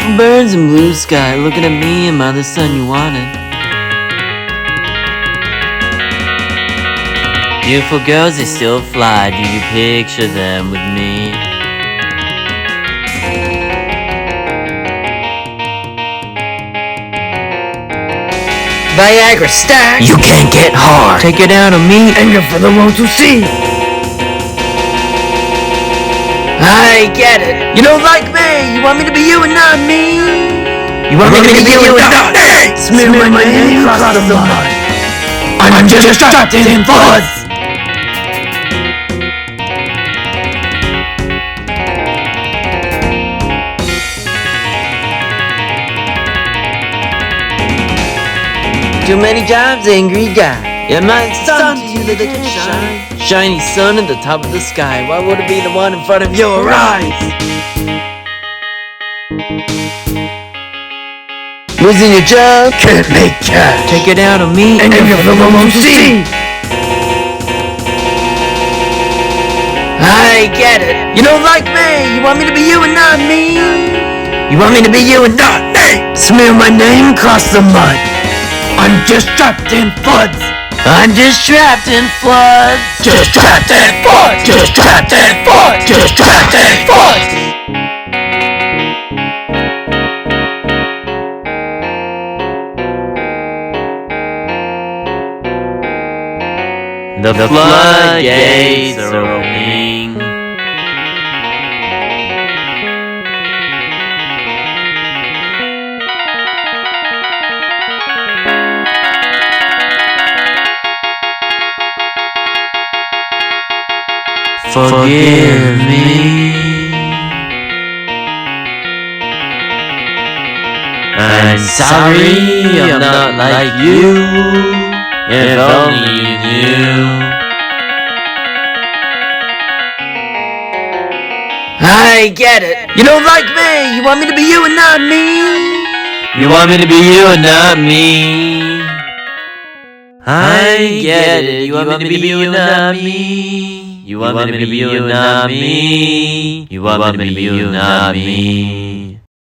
Beautiful birds and blue sky, looking at me, am I the son you wanted? Beautiful girls, they still fly, do you picture them with me? Viagra stack. You can't get hard. Take it out on me, anger for the world to see. I get it. You don't like me. You want me to be you and not me. You want me to be you and not me. Smear my name across the mud. I'm just trapped in floods. Too many jobs, angry guy. Yeah, my son to you that can shine. Shiny sun at the top of the sky. Why would it be the one in front of your eyes? Losing your job, can't make cash. Take it out on me, and you're the one to see. I get it. You don't like me. You want me to be you and not me. You want me to be you and not me. Smear my name across the mud. I'm just trapped in floods. I'm just trapped in floods. Just trapped in floods. Just trapped in floods. Just trapped in floods. The floodgates are opening. Forgive me. I'm sorry I'm not like you. If only you knew. I get it. You don't like me. You want me to be you and not me. You want me to be you and not me. I get it. You want me to be you and not me. You want me to be you and not me. You want me to be you and not me.